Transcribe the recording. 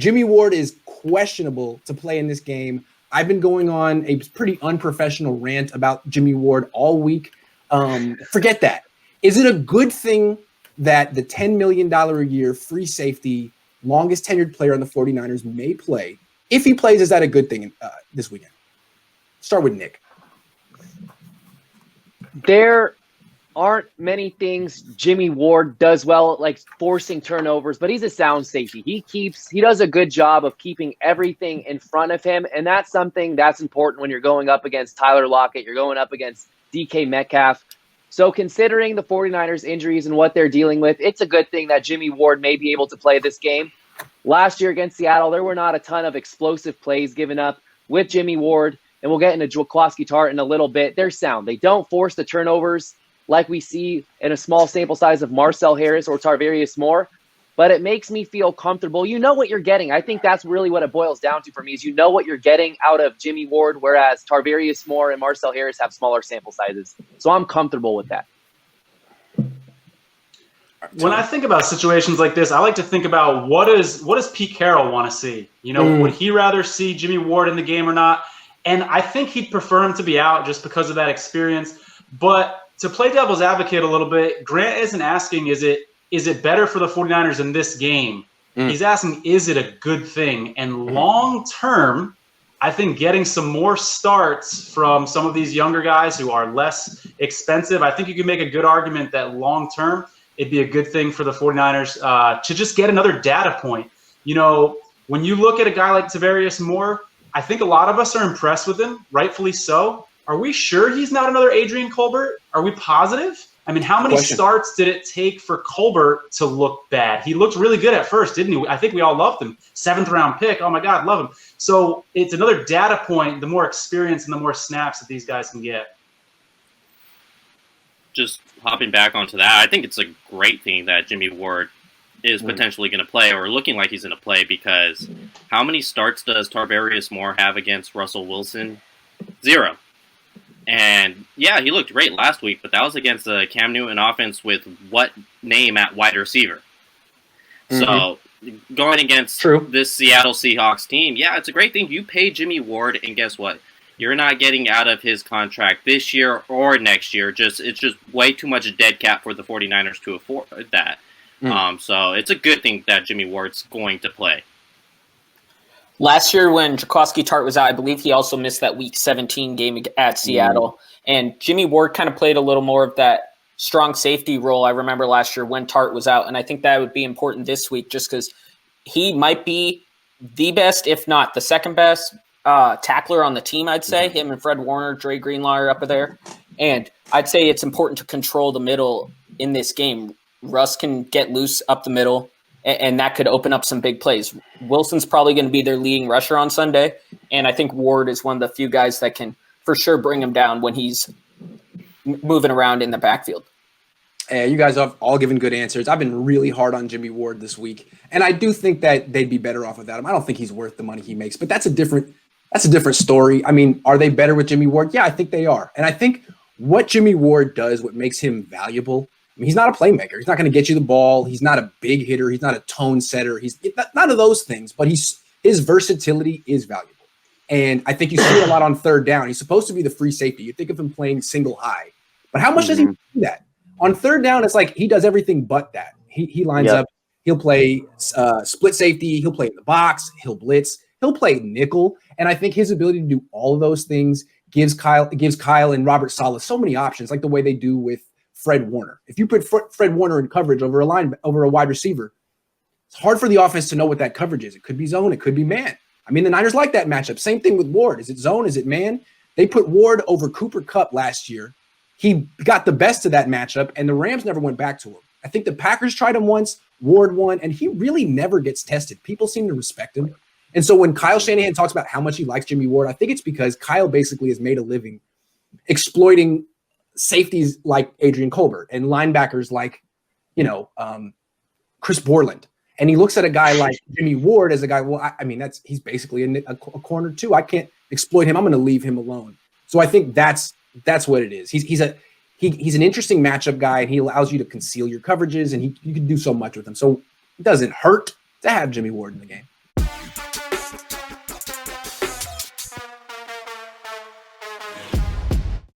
Jimmie Ward is questionable to play in this game. I've been going on a pretty unprofessional rant about Jimmie Ward all week. Forget that. Is it a good thing that the $10 million a year free safety, longest tenured player on the 49ers may play? If he plays, is that a good thing this weekend? Start with Nick. There aren't many things Jimmie Ward does well, like forcing turnovers, but he's a sound safety. He does a good job of keeping everything in front of him, and that's something that's important when you're going up against Tyler Lockett, you're going up against DK Metcalf. So considering the 49ers injuries and what they're dealing with, it's a good thing that Jimmie Ward may be able to play this game. Last year against Seattle, there were not a ton of explosive plays given up with Jimmie Ward, and we'll get into Jaquiski Tartt in a little bit. They're sound. They don't force the turnovers like we see in a small sample size of Marcel Harris or Tarvarius Moore, but it makes me feel comfortable. You know what you're getting. I think that's really what it boils down to for me is you know what you're getting out of Jimmie Ward, whereas Tarvarius Moore and Marcel Harris have smaller sample sizes. So I'm comfortable with that. When I think about situations like this, I like to think about what does Pete Carroll want to see? You know, would he rather see Jimmie Ward in the game or not? And I think he'd prefer him to be out just because of that experience. But to play devil's advocate a little bit, Grant isn't asking, is it better for the 49ers in this game? He's asking, is it a good thing? And long term, I think getting some more starts from some of these younger guys who are less expensive, I think you can make a good argument that long term, it'd be a good thing for the 49ers to just get another data point. You know, when you look at a guy like Tarvarius Moore, I think a lot of us are impressed with him, rightfully so. Are we sure he's not another Adrian Colbert? Are we positive? I mean, how many starts did it take for Colbert to look bad? He looked really good at first, didn't he? I think we all loved him. 7th-round pick. Oh, my God, love him. So it's another data point, the more experience and the more snaps that these guys can get. Just hopping back onto that, I think it's a great thing that Jimmie Ward is potentially going to play or looking like he's going to play because how many starts does Tarvarius Moore have against Russell Wilson? 0. And, yeah, he looked great last week, but that was against the Cam Newton offense with what name at wide receiver? So going against this Seattle Seahawks team, yeah, it's a great thing. You pay Jimmie Ward, and guess what? You're not getting out of his contract this year or next year. It's just way too much dead cap for the 49ers to afford that. So it's a good thing that Jimmie Ward's going to play. Last year when Jaquiski Tartt was out, I believe he also missed that Week 17 game at Seattle. And Jimmie Ward kind of played a little more of that strong safety role, I remember last year when Tartt was out. And I think that would be important this week just because he might be the best, if not the second best, tackler on the team, I'd say. Him and Fred Warner, Dre Greenlaw are up there. And I'd say it's important to control the middle in this game. Russ can get loose up the middle, and that could open up some big plays. Wilson's probably going to be their leading rusher on Sunday, and I think Ward is one of the few guys that can for sure bring him down when he's moving around in the backfield. You guys have all given good answers. I've been really hard on Jimmie Ward this week, and I do think that they'd be better off without him. I don't think he's worth the money he makes, but that's a different story. I mean, are they better with Jimmie Ward? Yeah, I think they are. And I think what Jimmie Ward does, what makes him valuable, I mean, he's not a playmaker. He's not going to get you the ball. He's not a big hitter. He's not a tone setter. He's none of those things, but his versatility is valuable. And I think you see it a lot on third down. He's supposed to be the free safety. You think of him playing single high, but how much does he do that? On third down, it's like he does everything but that. He lines up. He'll play split safety. He'll play in the box. He'll blitz. He'll play nickel. And I think his ability to do all of those things gives Kyle and Robert Saleh so many options, like the way they do with Fred Warner. If you put Fred Warner in coverage over a wide receiver, it's hard for the offense to know what that coverage is. It could be zone. It could be man. I mean, the Niners like that matchup. Same thing with Ward. Is it zone? Is it man? They put Ward over Cooper Kupp last year. He got the best of that matchup, and the Rams never went back to him. I think the Packers tried him once, Ward won, and he really never gets tested. People seem to respect him. And so when Kyle Shanahan talks about how much he likes Jimmie Ward, I think it's because Kyle basically has made a living exploiting safeties like Adrian Colbert and linebackers like, Chris Borland. And he looks at a guy like Jimmie Ward as a guy, he's basically a corner too. I can't exploit him. I'm going to leave him alone. So I think that's what it is. He's an interesting matchup guy, and he allows you to conceal your coverages, and you can do so much with him. So it doesn't hurt to have Jimmie Ward in the game.